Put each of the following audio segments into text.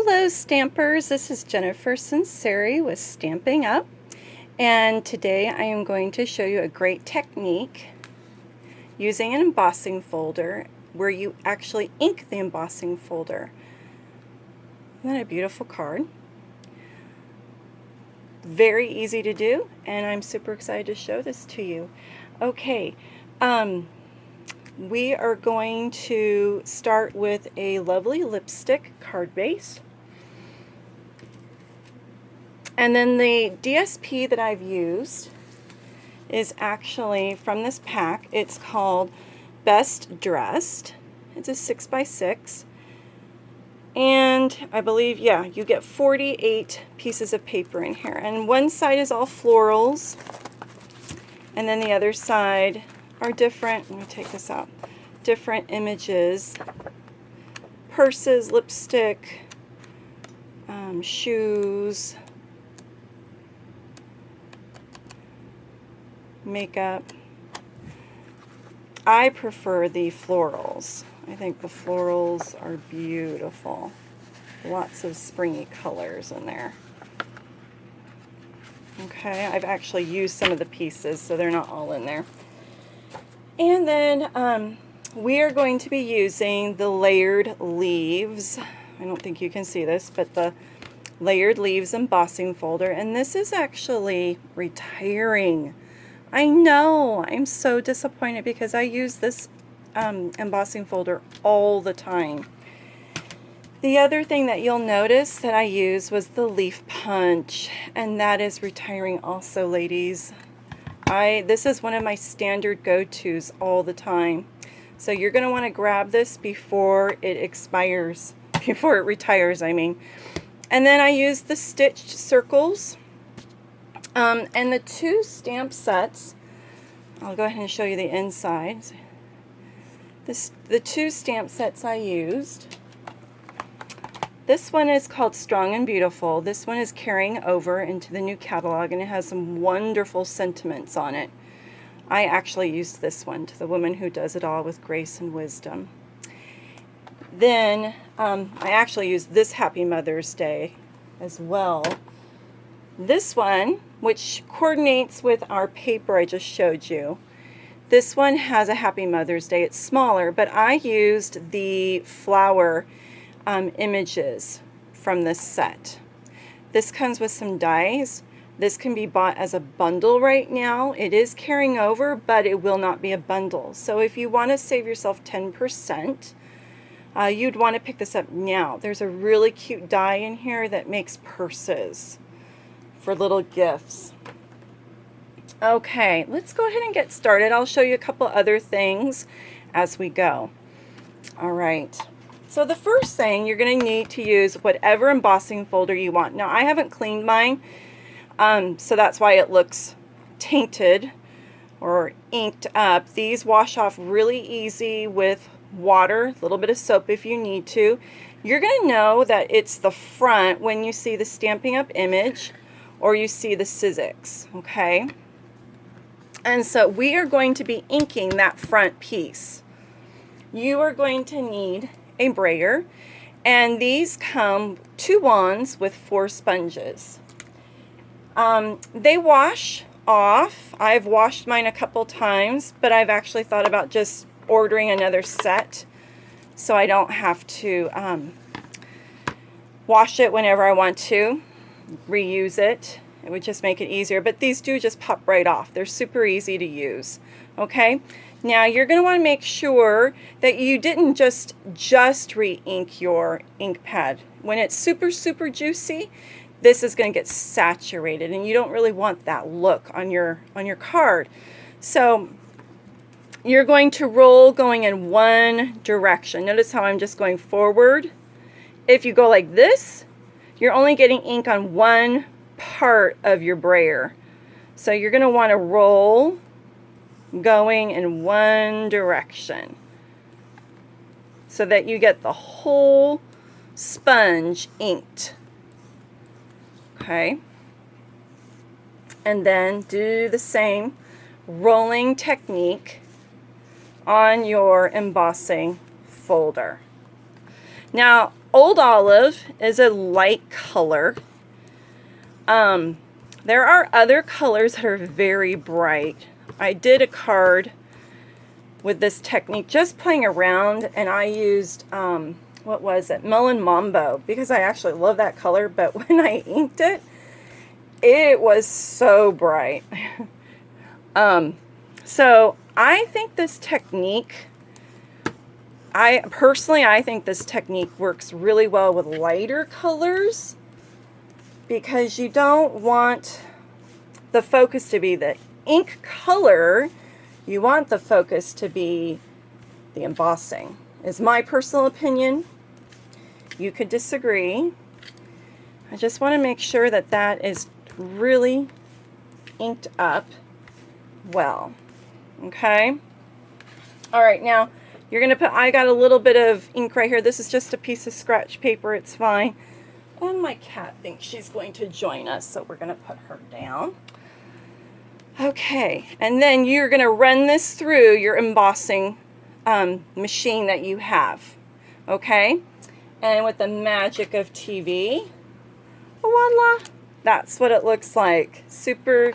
Hello Stampers, this is Jennifer Sinceri with Stamping Up, and today I am going to show you a great technique using an embossing folder where you actually ink the embossing folder. Isn't that a beautiful card? Very easy to do, and I'm super excited to show this to you. Okay, we are going to start with a lovely lipstick card base. And then the DSP that I've used is actually from this pack. It's called Best Dressed. It's a 6x6. And I believe, yeah, you get 48 pieces of paper in here. And one side is all florals. And then the other side are different, let me take this out, different images, purses, lipstick, shoes, makeup. I prefer the florals. I think the florals are beautiful. Lots of springy colors in there. Okay, I've actually used some of the pieces, so they're not all in there. And then we are going to be using the layered leaves. I don't think you can see this, but the layered leaves embossing folder. And this is actually retiring. I know, I'm so disappointed because I use this embossing folder all the time. The other thing that you'll notice that I used was the leaf punch, and that is retiring also, ladies. This is one of my standard go-tos all the time. So you're going to want to grab this before it expires, before it retires, I mean. And then I used the stitched circles and the two stamp sets. I'll go ahead and show you the inside. The two stamp sets I used. This one is called Strong and Beautiful. This one is carrying over into the new catalog, and it has some wonderful sentiments on it. I actually used this one, To the Woman Who Does It All with Grace and Wisdom. Then I actually used this Happy Mother's Day as well. This one, which coordinates with our paper I just showed you, this one has a Happy Mother's Day. It's smaller, but I used the flower images from this set. This comes with some dies. This can be bought as a bundle right now. It is carrying over, but it will not be a bundle. So if you want to save yourself 10%, you'd want to pick this up now. There's a really cute die in here that makes purses for little gifts. Okay, let's go ahead and get started. I'll show you a couple other things as we go. All right. So the first thing, you're going to need to use whatever embossing folder you want. Now, I haven't cleaned mine, so that's why it looks tainted or inked up. These wash off really easy with water, a little bit of soap if you need to. You're going to know that it's the front when you see the Stampin' Up image or you see the Sizzix, okay? And so we are going to be inking that front piece. You are going to need a brayer, and these come 2 wands with 4 sponges. They wash off. I've washed mine a couple times, but I've actually thought about just ordering another set so I don't have to wash it whenever I want to, reuse it. It would just make it easier, but these do just pop right off. They're super easy to use. Okay, now you're going to want to make sure that you didn't just re-ink your ink pad. When it's super juicy, this is going to get saturated, and you don't really want that look on your card. So you're going to roll going in one direction. Notice how I'm just going forward. If you go like this, you're only getting ink on one part of your brayer. So you're going to want to roll going in one direction so that you get the whole sponge inked. Okay, and then do the same rolling technique on your embossing folder. Now, Old Olive is a light color. There are other colors that are very bright. I did a card with this technique just playing around, and I used, what was it? Melon Mambo, because I actually love that color, but when I inked it, it was so bright. So I think this technique, I think this technique works really well with lighter colors, because you don't want the focus to be the ink color. You want the focus to be the embossing, is my personal opinion. You could disagree. I just want to make sure that that is really inked up well. Okay. All right, now you're going to put, I got a little bit of ink right here. This is just a piece of scratch paper. It's fine. And my cat thinks she's going to join us, so we're going to put her down. Okay, and then you're going to run this through your embossing machine that you have. Okay, and with the magic of TV, voila, that's what it looks like. Super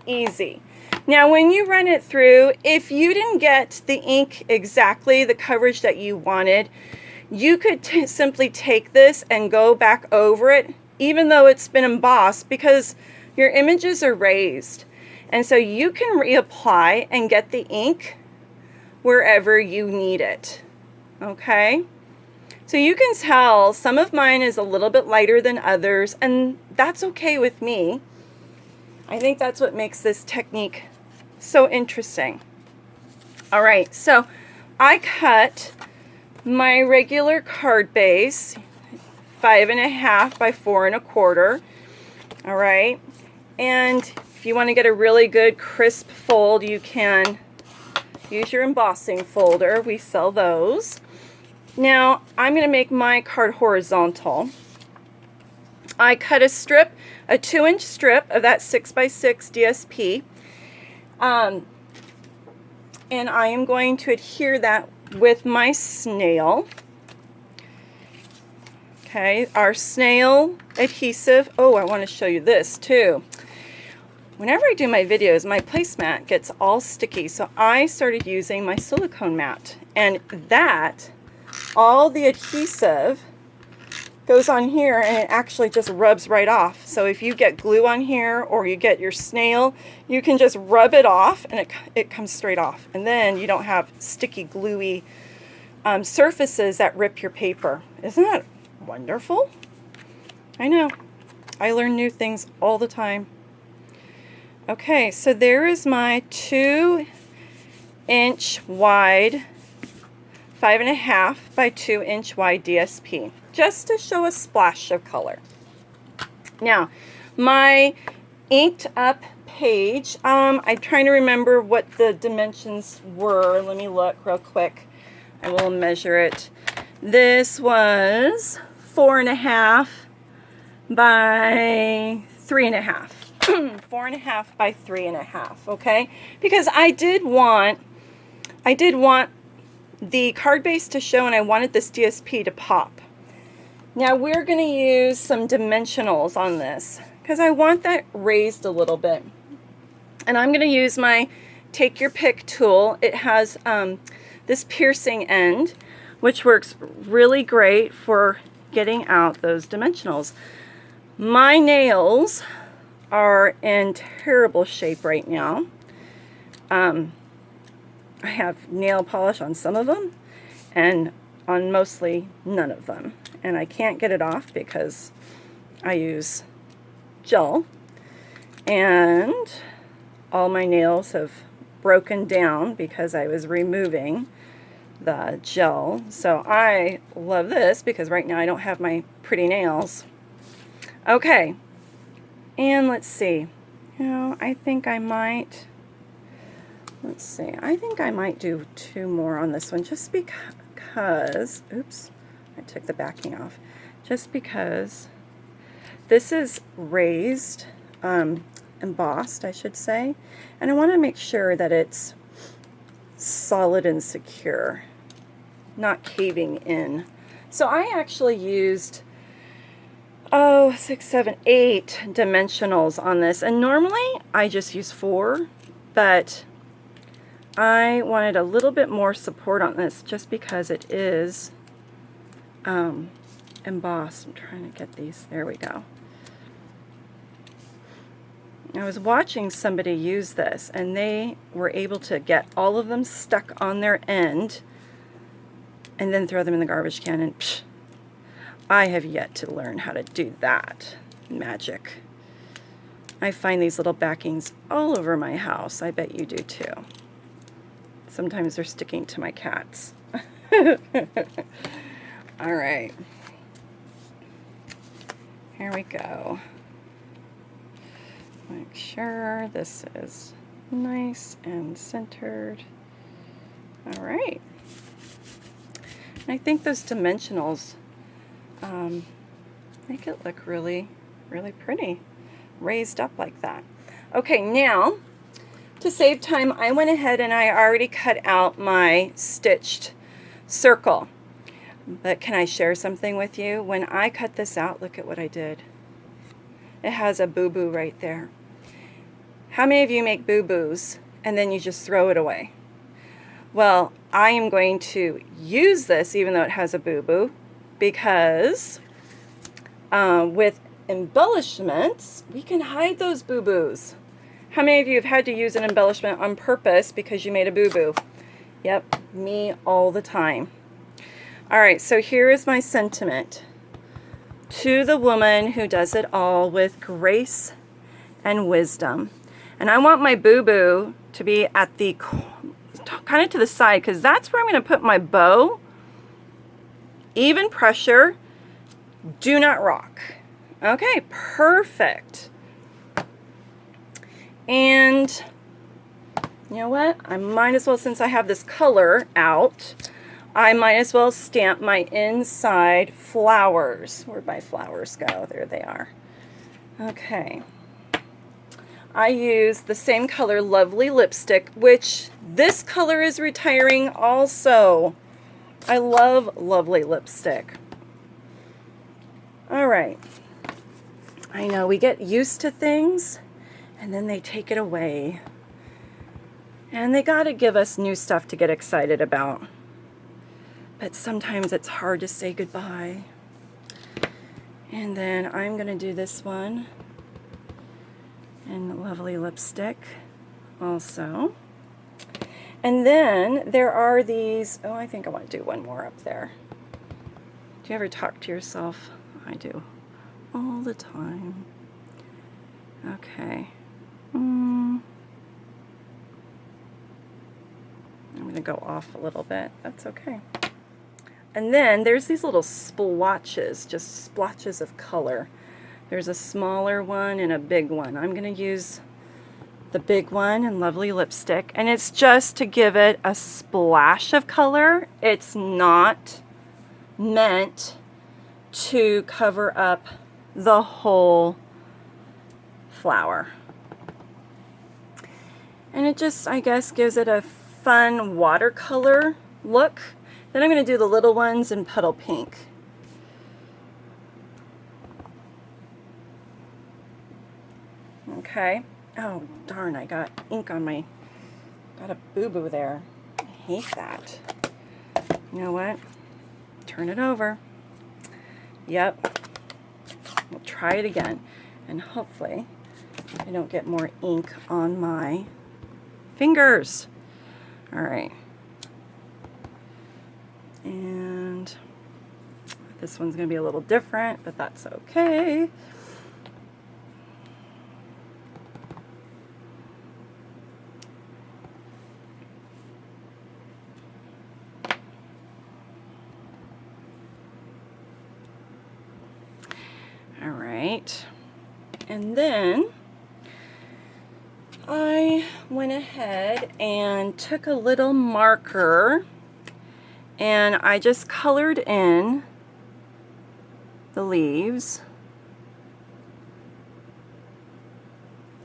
easy. Now, when you run it through, if you didn't get the ink exactly the coverage that you wanted, you could simply take this and go back over it, even though it's been embossed, because your images are raised. And so you can reapply and get the ink wherever you need it. Okay? So you can tell some of mine is a little bit lighter than others, and that's okay with me. I think that's what makes this technique so interesting. All right, so I cut my regular card base, 5.5 by 4 1/4. All right, and if you want to get a really good crisp fold, you can use your embossing folder. We sell those. Now I'm going to make my card horizontal. I cut a strip, a 2-inch strip of that 6x6 DSP, and I am going to adhere that with my snail. Okay, our snail adhesive. Oh, I want to show you this too. Whenever I do my videos, my placemat gets all sticky, so I started using my silicone mat, and that, all the adhesive goes on here and it actually just rubs right off. So if you get glue on here or you get your snail, you can just rub it off and it comes straight off. And then you don't have sticky, gluey surfaces that rip your paper. Isn't that wonderful? I know. I learn new things all the time. Okay, so there is my 2-inch wide, 5.5 by 2-inch wide DSP, just to show a splash of color. Now, my inked up page, I'm trying to remember what the dimensions were. Let me look real quick. I will measure it. This was 4.5 by 3.5. 4.5 by 3.5, okay? Because I did want the card base to show, and I wanted this DSP to pop. Now we're going to use some dimensionals on this because I want that raised a little bit. And I'm going to use my Take Your Pick tool. It has this piercing end, which works really great for getting out those dimensionals. My nails are in terrible shape right now. I have nail polish on some of them and on mostly none of them. And I can't get it off because I use gel. And all my nails have broken down because I was removing the gel. So I love this because right now I don't have my pretty nails. Okay. And let's see. You know, I think I might... Let's see, I think I might do 2 more on this one just because, oops, I took the backing off, just because this is raised, embossed, I should say, and I want to make sure that it's solid and secure, not caving in. So I actually used, oh, 6, 7, 8 dimensionals on this, and normally I just use 4, but I wanted a little bit more support on this just because it is embossed. I'm trying to get these, there we go. I was watching somebody use this, and they were able to get all of them stuck on their end and then throw them in the garbage can, and psh, I have yet to learn how to do that magic. I find these little backings all over my house. I bet you do too. Sometimes they're sticking to my cats. All right. Here we go. Make sure this is nice and centered. All right. And I think those dimensionals make it look really, really pretty, raised up like that. Okay, now, to save time, I went ahead and I already cut out my stitched circle. But can I share something with you? When I cut this out, look at what I did. It has a boo-boo right there. How many of you make boo-boos and then you just throw it away? Well, I am going to use this even though it has a boo-boo, because with embellishments, we can hide those boo-boos. How many of you have had to use an embellishment on purpose because you made a boo-boo? Yep, me all the time. All right, so here is my sentiment. To the woman who does it all with grace and wisdom. And I want my boo-boo to be at the kind of to the side, because that's where I'm going to put my bow. Even pressure, do not rock. Okay, perfect. And you know what? I might as well, since I have this color out, I might as well stamp my inside flowers. Where'd my flowers go? There they are. Okay. I use the same color, Lovely Lipstick, which this color is retiring also. I love Lovely Lipstick. All right. I know we get used to things and then they take it away. And they got to give us new stuff to get excited about. But sometimes it's hard to say goodbye. And then I'm going to do this one in Lovely Lipstick also. And then there are these, oh, I think I want to do one more up there. Do you ever talk to yourself? I do. All the time. Okay. I'm going to go off a little bit. That's okay. And then there's these little splotches, just splotches of color. There's a smaller one and a big one. I'm going to use the big one in Lovely Lipstick, and it's just to give it a splash of color. It's not meant to cover up the whole flower. And it just, I guess, gives it a fun watercolor look. Then I'm going to do the little ones in Petal Pink. Okay. Oh, darn, I got ink on my, got a boo-boo there. I hate that. You know what? Turn it over. Yep. We'll try it again. And hopefully I don't get more ink on my fingers. All right. And this one's going to be a little different, but that's okay. All right. And then I went ahead and took a little marker and I just colored in the leaves.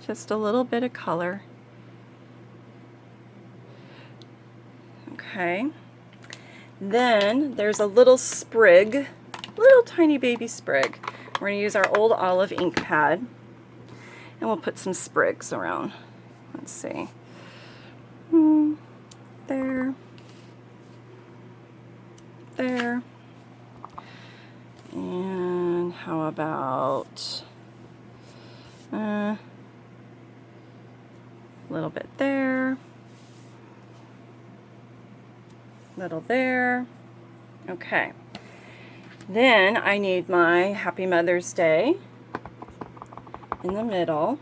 Just a little bit of color. Okay. Then there's a little sprig, little tiny baby sprig. We're going to use our old olive ink pad, and we'll put some sprigs around. Let's see. There. There. And how about a little bit there, little there. Okay. Then I need my Happy Mother's Day in the middle.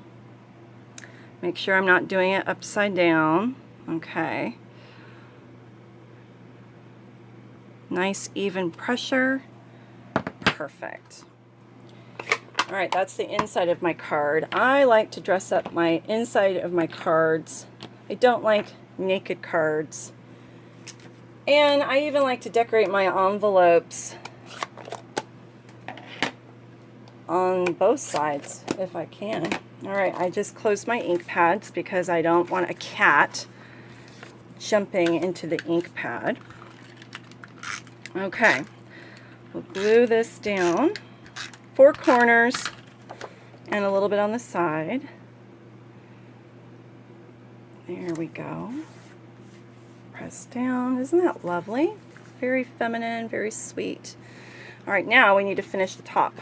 Make sure I'm not doing it upside down. Okay. Nice even pressure. Perfect. All right, that's the inside of my card. I like to dress up my inside of my cards. I don't like naked cards. And I even like to decorate my envelopes on both sides if I can. All right, I just closed my ink pads because I don't want a cat jumping into the ink pad. Okay, we'll glue this down, 4 corners and a little bit on the side. There we go. Press down. Isn't that lovely? Very feminine, very sweet. All right, now we need to finish the top.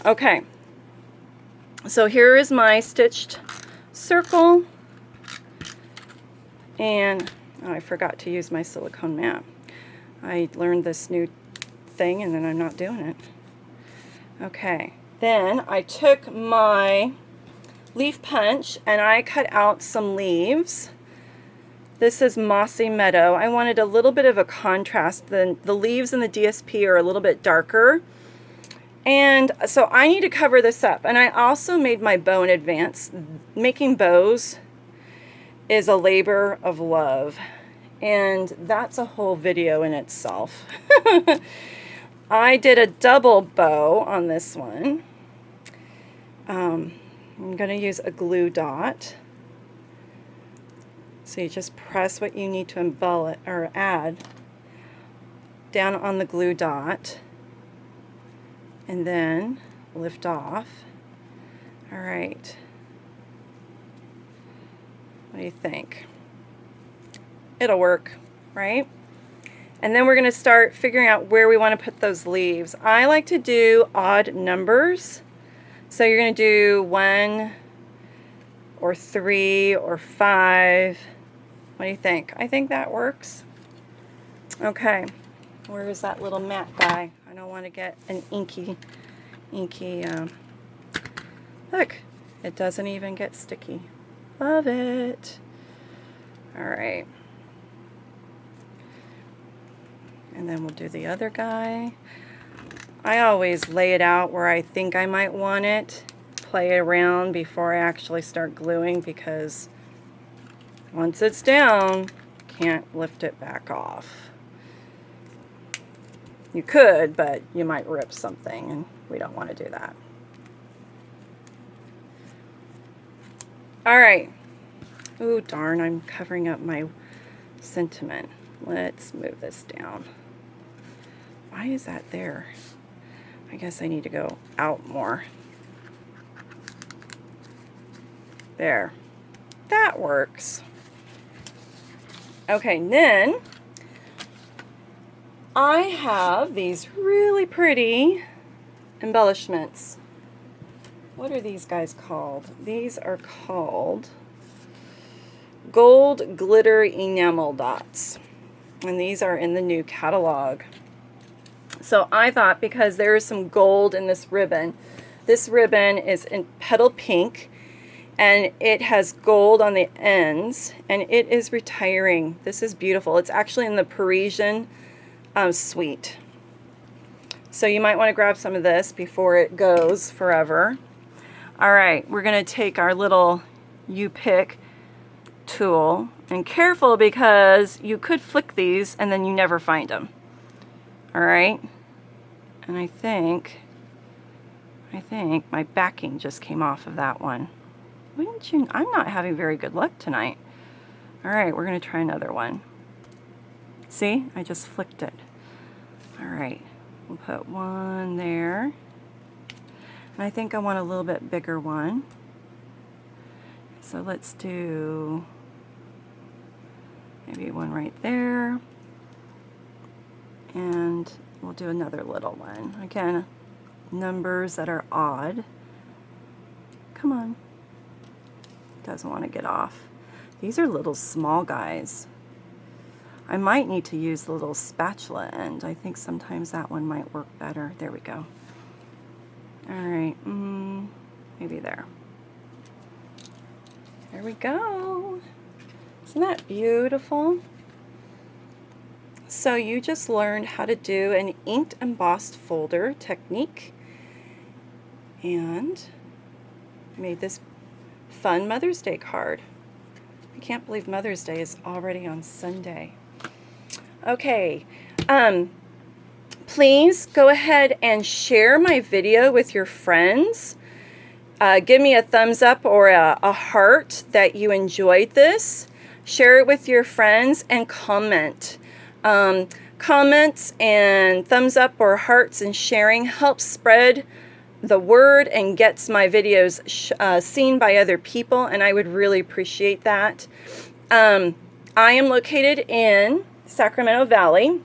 Okay, so here is my stitched circle, and oh, I forgot to use my silicone mat. I learned this new thing and then I'm not doing it. Okay, then I took my leaf punch and I cut out some leaves. This is Mossy Meadow. I wanted a little bit of a contrast. The leaves in the DSP are a little bit darker. And so I need to cover this up. And I also made my bow in advance. Making bows is a labor of love. And that's a whole video in itself. I did a double bow on this one. I'm going to use a glue dot. So you just press what you need to embellish or add down on the glue dot. And then lift off. All right. What do you think? It'll work, right? And then we're going to start figuring out where we want to put those leaves. I like to do odd numbers. So you're going to do 1 or 3 or 5. What do you think? I think that works. Okay. Where is that little mat guy? I don't want to get an inky, look, it doesn't even get sticky. Love it. All right. And then we'll do the other guy. I always lay it out where I think I might want it, play around before I actually start gluing, because once it's down, can't lift it back off. You could, but you might rip something, and we don't want to do that. All right. Ooh, darn, I'm covering up my sentiment. Let's move this down. Why is that there? I guess I need to go out more. There. That works. Okay, then I have these really pretty embellishments. What are these guys called? These are called gold glitter enamel dots. And these are in the new catalog. So I thought, because there is some gold in this ribbon is in petal pink, and it has gold on the ends, and it is retiring. This is beautiful. It's actually in the Parisian suite. So you might want to grab some of this before it goes forever. All right, we're going to take our little U-pick tool, and careful, because you could flick these and then you never find them. All right, and I think my backing just came off of that one. Wouldn't you? I'm not having very good luck tonight. All right, we're going to try another one. See, I just flicked it. All right, we'll put one there. And I think I want a little bit bigger one. So let's do maybe one right there. And we'll do another little one. Again, numbers that are odd. Come on. Doesn't want to get off. These are little small guys. I might need to use the little spatula end. I think sometimes that one might work better. There we go. All right, maybe there. There we go. Isn't that beautiful? So you just learned how to do an inked embossed folder technique and made this fun Mother's Day card. I can't believe Mother's Day is already on Sunday. Okay, please go ahead and share my video with your friends. Give me a thumbs up or a heart that you enjoyed this. Share it with your friends and comment. Comments and thumbs up or hearts and sharing helps spread the word and gets my videos seen by other people, and I would really appreciate that. I am located in Sacramento Valley.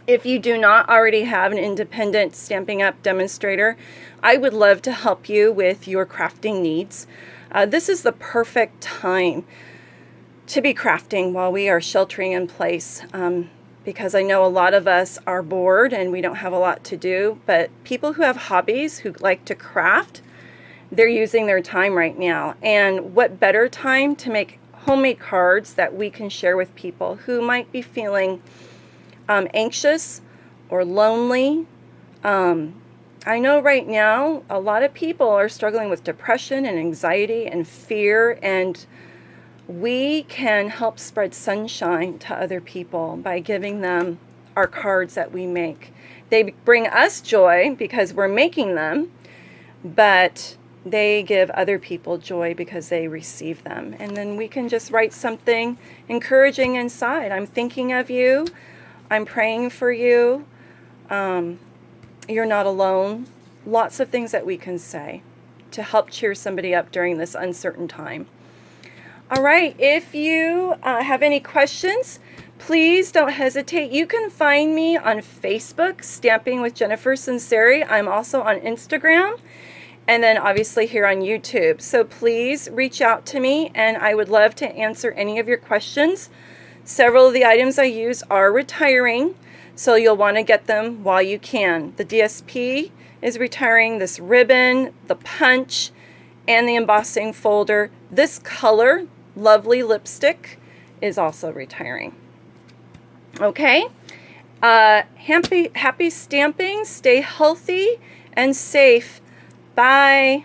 If you do not already have an independent Stampin' Up! Demonstrator, I would love to help you with your crafting needs. This is the perfect time to be crafting while we are sheltering in place, because I know a lot of us are bored and we don't have a lot to do, but people who have hobbies, who like to craft, they're using their time right now. And what better time to make homemade cards that we can share with people who might be feeling anxious or lonely. I know right now a lot of people are struggling with depression and anxiety and fear, and we can help spread sunshine to other people by giving them our cards that we make. They bring us joy because we're making them, but they give other people joy because they receive them. And then we can just write something encouraging inside. I'm thinking of you. I'm praying for you. You're not alone. Lots of things that we can say to help cheer somebody up during this uncertain time. All right, if you have any questions, please don't hesitate. You can find me on Facebook, Stamping with Jennifer Sinceri. I'm also on Instagram, and then obviously here on YouTube. So please reach out to me, and I would love to answer any of your questions. Several of the items I use are retiring, so you'll want to get them while you can. The DSP is retiring, this ribbon, the punch, and the embossing folder. This color, lovely lipstick, is also retiring. Okay, happy stamping, stay healthy and safe. Bye.